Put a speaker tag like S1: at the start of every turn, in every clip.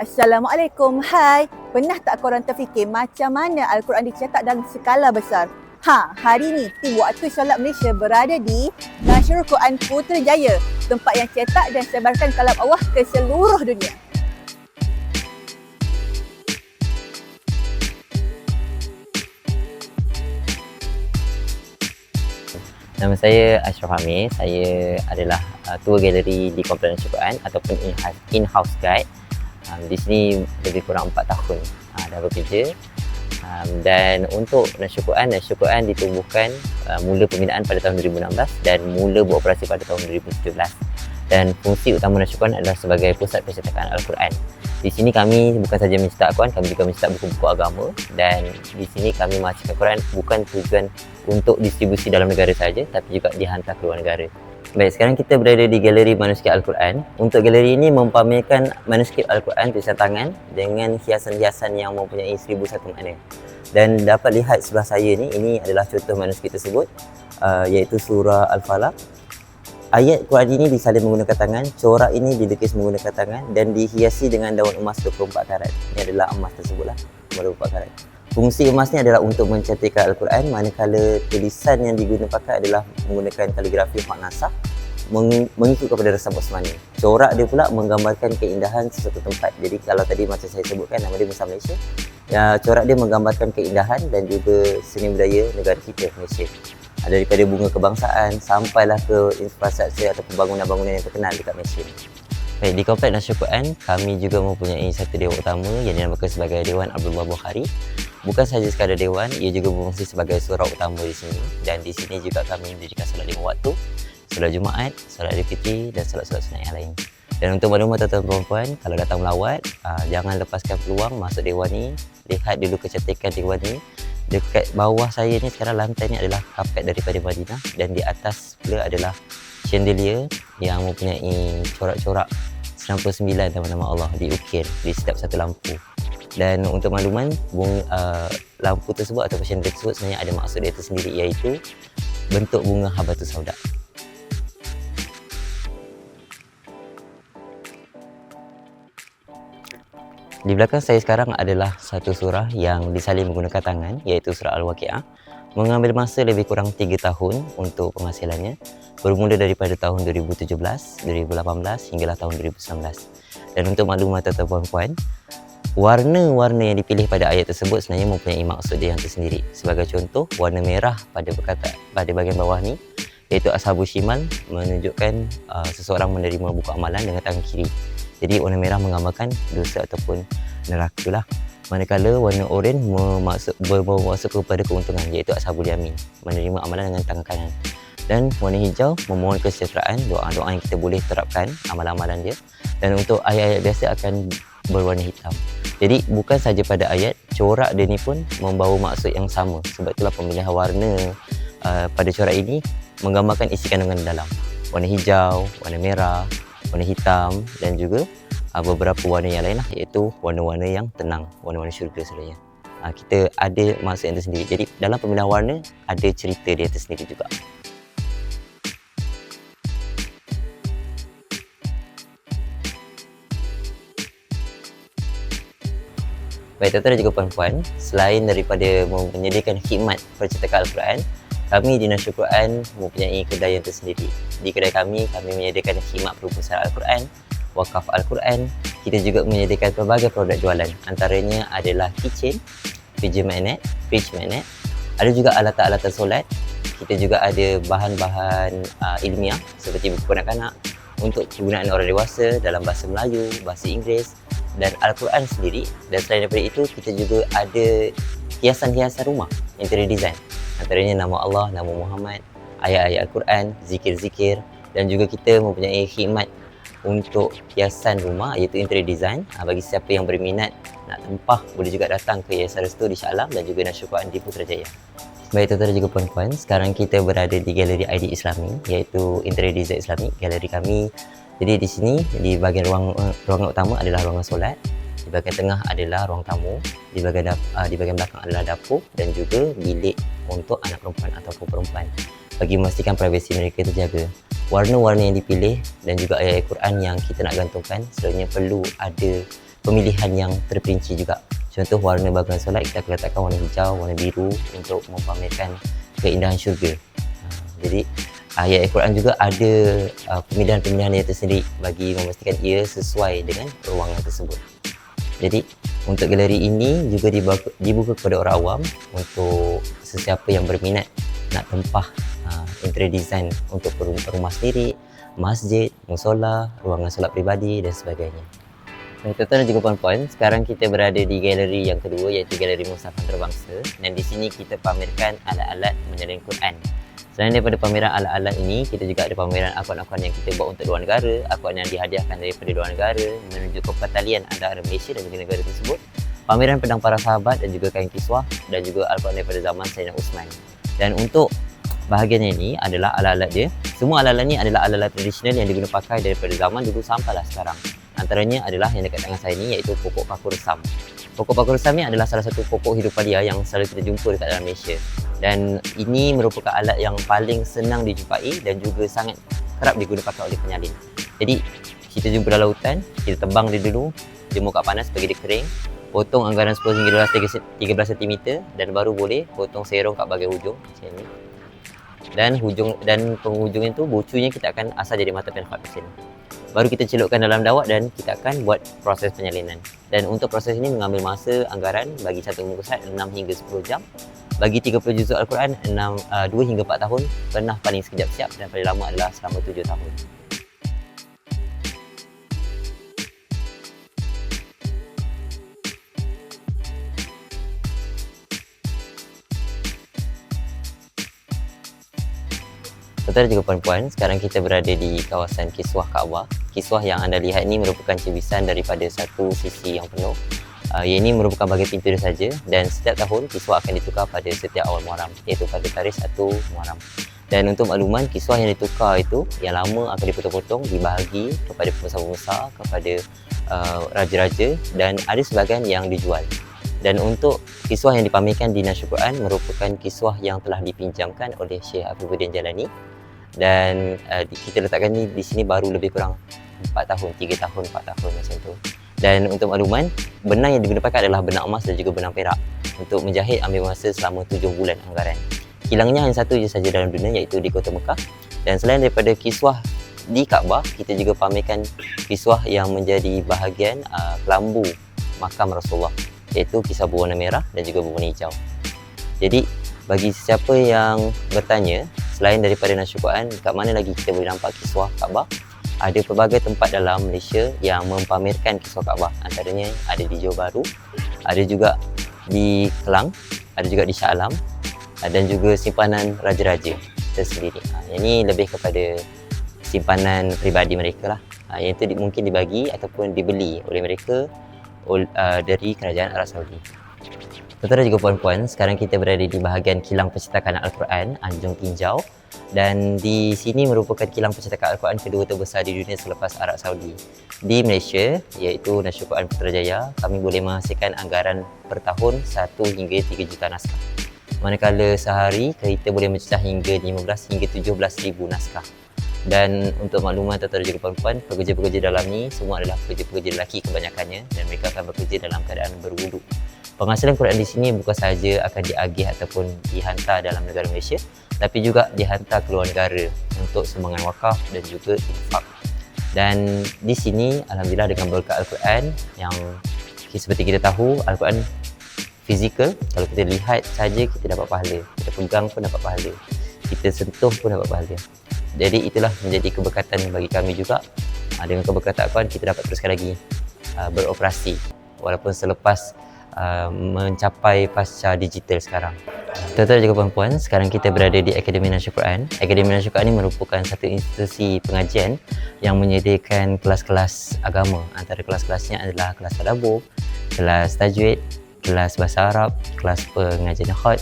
S1: Assalamualaikum. Hai. Pernah tak korang terfikir macam mana Al-Quran dicetak dalam skala besar? Hari ni tim Waktu Solat Malaysia berada di Nasrul Quran Putrajaya, tempat yang cetak dan sebarkan kalam Allah ke seluruh dunia.
S2: Nama saya Ashraf Amir. Saya adalah tour galeri di Kompleks Nasrul Quran ataupun in-house guide. Di sini lebih kurang 4 tahun dah bekerja. Dan untuk Nasrul Quran ditumbuhkan mula pembinaan pada tahun 2016 dan mula beroperasi pada tahun 2017. Dan fungsi utama Nasrul Quran adalah sebagai pusat percetakan Al-Quran. Di sini kami bukan saja mencetak Al-Quran, kami juga mencetak buku-buku agama, dan di sini kami menghasilkan Al-Quran bukan tujuan untuk distribusi dalam negara saja, tapi juga dihantar ke luar negara. Baik, sekarang kita berada di Galeri Manuskrip Al-Quran. Untuk galeri ini mempamerkan manuskrip Al-Quran tulisan tangan dengan hiasan-hiasan yang mempunyai 1001 makna. Dan dapat lihat sebelah saya ni, ini adalah contoh manuskrip tersebut, iaitu surah Al-Falaq. Ayat Quran ini disalin menggunakan tangan, corak ini dilukis menggunakan tangan dan dihiasi dengan daun emas 24 karat. Ini adalah emas tersebutlah, 24 karat. Fungsi emas ni adalah untuk mencantikkan Al-Quran, manakala tulisan yang digunakan pakai adalah menggunakan kaligrafi hak nasakh mengikut kepada resam Osmani. Corak dia pula menggambarkan keindahan sesuatu tempat. Jadi kalau tadi macam saya sebutkan, nama dia Musa Malaysia. Corak dia menggambarkan keindahan dan juga seni budaya negara kita, Malaysia. Daripada bunga kebangsaan sampailah ke infrastruktur atau pembangunan-bangunan yang terkenal dekat Malaysia. Baik, di Kompleks Nasrul Quran kami juga mempunyai satu dewan utama yang dinamakan sebagai Dewan Abdullah Bukhari. Bukan sahaja sekadar dewan, ia juga berfungsi sebagai surau utama di sini, dan di sini juga kami mendirikan solat 5 waktu, solat Jumaat, solat Idul Fitri dan solat-solat sunat yang lain. Dan untuk maklumat tuan-tuan perempuan, kalau datang melawat, jangan lepaskan peluang masuk dewan ni. Lihat dulu kecantikan dewan ni. Dekat bawah saya ni sekarang lantai ni adalah kapet daripada Madinah, dan di atas pula adalah chandelier yang mempunyai corak-corak 99 nama-nama Allah diukir di setiap satu lampu. Dan untuk makluman, lampu tersebut atau chandelier tersebut sebenarnya ada maksud dia tersendiri, iaitu bentuk bunga habatus sauda. Di belakang saya sekarang adalah satu surah yang disalin menggunakan tangan, iaitu surah Al-Waqi'ah. Mengambil masa lebih kurang 3 tahun untuk penghasilannya, bermula daripada tahun 2017, 2018 hinggalah tahun 2019. Dan untuk maklumat tuan-tuan puan, warna-warna yang dipilih pada ayat tersebut sebenarnya mempunyai maksud dia yang tersendiri. Sebagai contoh, warna merah pada bahagian bawah ni, iaitu Ashabul Shimal, menunjukkan seseorang menerima buku amalan dengan tangan kiri. Jadi warna merah menggambarkan dosa ataupun neraka lah. Manakala warna oranye berbawa maksud kepada keuntungan, iaitu Ashabul Yamin, menerima amalan dengan tangan kanan. Dan warna hijau memohon kesejahteraan, doa-doa yang kita boleh terapkan amalan-amalan dia. Dan untuk ayat-ayat biasa akan berwarna hitam. Jadi bukan saja pada ayat, corak dia ni pun membawa maksud yang sama. Sebab itulah pemilihan warna pada corak ini menggambarkan isi kandungan dalam. Warna hijau, warna merah, warna hitam dan juga beberapa warna yang lain lah, iaitu warna-warna yang tenang, warna-warna syurga sebenarnya. Kita ada maksud yang tersendiri. Jadi dalam pemilihan warna ada cerita dia tersendiri juga. Baik tuan-tuan dan juga puan-puan, selain daripada menyediakan khidmat percetakan Al-Quran, kami di Nasrul Quran mempunyai kedai yang tersendiri. Di kedai kami menyediakan khidmat perpustakaan Al-Quran, wakaf Al-Quran. Kita juga menyediakan pelbagai produk jualan. Antaranya adalah keychain, fridge magnet, ada juga alatan-alatan solat. Kita juga ada bahan-bahan ilmiah seperti buku kanak-kanak untuk kegunaan orang dewasa dalam bahasa Melayu, bahasa Inggeris dan Al-Quran sendiri. Dan selain daripada itu, kita juga ada hiasan-hiasan rumah, interior design. Antaranya nama Allah, nama Muhammad, ayat-ayat Al-Quran, zikir-zikir, dan juga kita mempunyai khidmat untuk hiasan rumah, iaitu interior design. Bagi siapa yang berminat nak tempah, boleh juga datang ke Yayasan Restu di Shah Alam dan juga Nasrul Quran di Putrajaya. Baik tuan-tuan dan juga puan-puan, sekarang kita berada di Galeri ID Islami, iaitu interior design Islami, galeri kami. Jadi di sini, di bahagian ruangan utama adalah ruangan solat, di bahagian tengah adalah ruang tamu, di bahagian belakang adalah dapur dan juga bilik untuk anak perempuan ataupun perempuan, bagi memastikan privasi mereka terjaga. Warna-warna yang dipilih dan juga ayat-ayat Quran yang kita nak gantungkan selalunya perlu ada pemilihan yang terperinci juga. Contoh warna bangunan solat kita akan letakkan warna hijau, warna biru untuk mempamerkan keindahan syurga. Jadi ayat Al-Quran juga ada pemilihan-pemilihan yang tersendiri bagi memastikan ia sesuai dengan ruangan tersebut. Jadi untuk galeri ini juga dibuka kepada orang awam untuk sesiapa yang berminat nak tempah interior design untuk rumah sendiri, masjid, musola, ruangan solat peribadi dan sebagainya. Tuan-tuan dan juga puan-puan, sekarang kita berada di galeri yang kedua iaitu Galeri Mushaf Antarabangsa, dan di sini kita pamerkan alat-alat menyalin Quran. Selain daripada pameran alat-alat ini, kita juga ada pameran Al-Quran yang kita buat untuk luar negara, Al-Quran yang dihadiahkan daripada luar negara, menunjukkan pertalian antara Malaysia dan juga negara tersebut, pameran pedang para sahabat dan juga kain kiswah, dan juga Al-Quran daripada zaman Sayyidina Uthman. Dan untuk bahagian ini adalah alat-alat dia. Semua alat-alat ni adalah alat-alat tradisional yang diguna pakai daripada zaman dulu sampailah sekarang. Antaranya adalah yang dekat tangan saya ni iaitu pokok paku resam. Pokok paku resam ni adalah salah satu pokok hidupan liar yang selalu kita jumpa dekat dalam Malaysia. Dan ini merupakan alat yang paling senang dijumpai dan juga sangat kerap diguna pakai oleh penyalin. Jadi kita jumpa dalam hutan, kita tebang dia dulu, jemur kat panas bagi dia kering, potong anggaran 10 hingga 13 cm dan baru boleh potong serong kat bahagian hujung macam ni. Dan penghujung itu bucunya kita akan asal jadi mata penfat macam ni. Baru kita celupkan dalam dawat dan kita akan buat proses penyalinan. Dan untuk proses ini mengambil masa anggaran bagi satu muka surat 6 hingga 10 jam. Bagi 30 juzuk Al-Quran 2 hingga 4 tahun. Pernah paling sekejap siap dan paling lama adalah selama 7 tahun. Tuan-tuan dan juga puan-puan, sekarang kita berada di kawasan Kiswah Kaabah. Kiswah yang anda lihat ini merupakan cibisan daripada satu sisi yang penuh. Ia ini merupakan bahagian pintu dia saja, dan setiap tahun kiswah akan ditukar pada setiap awal Muharram, iaitu pada tarikh 1 Muharram. Dan untuk makluman, kiswah yang ditukar itu yang lama akan dipotong-potong, dibahagi kepada pembesar-pembesar, kepada raja-raja, dan ada sebahagian yang dijual. Dan untuk kiswah yang dipamerkan di Nasyid Quran merupakan kiswah yang telah dipinjamkan oleh Syekh Afifuddin Jalani, dan kita letakkan di sini baru lebih kurang 4 tahun, 3 tahun, 4 tahun macam tu. Dan untuk makluman, benang yang digunakan adalah benang emas dan juga benang perak. Untuk menjahit ambil masa selama 7 bulan anggaran. Kilangnya hanya satu je saja dalam dunia, iaitu di Kota Mekah. Dan selain daripada kiswah di Kaabah, kita juga pamerkan kiswah yang menjadi bahagian kelambu makam Rasulullah, iaitu kisah berwarna merah dan juga berwarna hijau. Jadi bagi siapa yang bertanya, selain daripada Nasyid Quran, kat mana lagi kita boleh nampak kiswah Kaabah? Ada pelbagai tempat dalam Malaysia yang mempamerkan kiswah Kaabah. Antaranya ada di Johor Bahru, ada juga di Kelang, ada juga di Shah Alam, dan juga simpanan raja-raja tersendiri. Yang ini lebih kepada simpanan peribadi mereka lah. Yang itu mungkin dibagi ataupun dibeli oleh mereka dari kerajaan Arab Saudi. Tuan-tuan dan juga puan-puan, sekarang kita berada di bahagian kilang percetakan Al-Quran Anjung Tinjau, dan di sini merupakan kilang percetakan Al-Quran kedua terbesar di dunia selepas Arab Saudi. Di Malaysia, iaitu Nasyid Quran Putrajaya, kami boleh menghasilkan anggaran per tahun 1 hingga 3 juta naskah. Manakala sehari kita boleh mencecah hingga 15 hingga 17,000 naskah. Dan untuk makluman tuan-tuan dan juga puan-puan, pekerja-pekerja dalam ni semua adalah pekerja-pekerja lelaki kebanyakannya, dan mereka akan bekerja dalam keadaan berwuduk. Penghasilan Quran di sini bukan sahaja akan diagih ataupun dihantar dalam negara Malaysia, tapi juga dihantar ke luar negara untuk sumbangan wakaf dan juga infak. Dan di sini alhamdulillah dengan berkat Al-Quran yang seperti kita tahu, Al-Quran fizikal, kalau kita lihat saja kita dapat pahala, kita pegang pun dapat pahala, kita sentuh pun dapat pahala. Jadi itulah menjadi keberkatan bagi kami juga. Dengan keberkatan Al-Quran kita dapat teruskan lagi beroperasi walaupun selepas mencapai pasca digital sekarang. Tuan-tuan dan juga puan-puan, sekarang kita berada di Akademi Nasyid Quran. Akademi Nasyid Quran ini merupakan satu institusi pengajian yang menyediakan kelas-kelas agama. Antara kelas-kelasnya adalah kelas tadabbur, kelas tajwid, kelas bahasa Arab, kelas pengajian khat,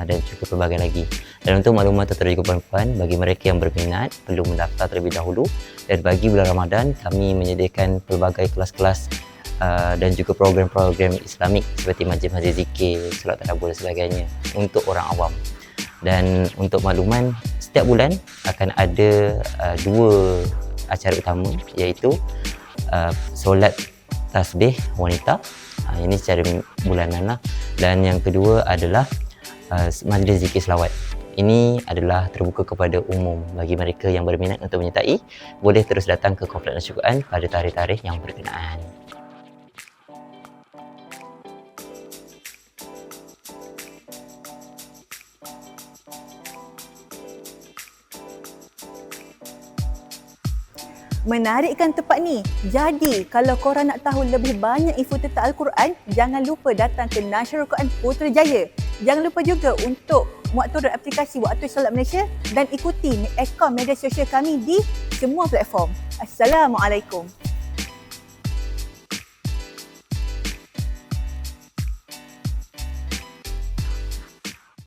S2: dan juga pelbagai lagi. Dan untuk maklumat tuan-tuan dan juga puan-puan, bagi mereka yang berminat perlu mendaftar terlebih dahulu. Dan bagi bulan Ramadan, kami menyediakan pelbagai kelas-kelas dan juga program-program Islamik seperti majlis zikir, solat tadabbur dan sebagainya untuk orang awam. Dan untuk makluman, setiap bulan akan ada 2 acara utama, iaitu solat tasbih wanita. Ini secara bulanan lah. Dan yang kedua adalah majlis zikir selawat. Ini adalah terbuka kepada umum. Bagi mereka yang berminat untuk menyertai, boleh terus datang ke Kompleks Nurul Quran pada tarikh-tarikh yang berkenaan.
S1: Menarikkan tempat ni. Jadi, kalau korang nak tahu lebih banyak info tentang Al-Quran, jangan lupa datang ke Nashrul Quran Putrajaya. Jangan lupa juga untuk muat turun aplikasi Waktu Solat Malaysia dan ikuti akaun media sosial kami di semua platform. Assalamualaikum.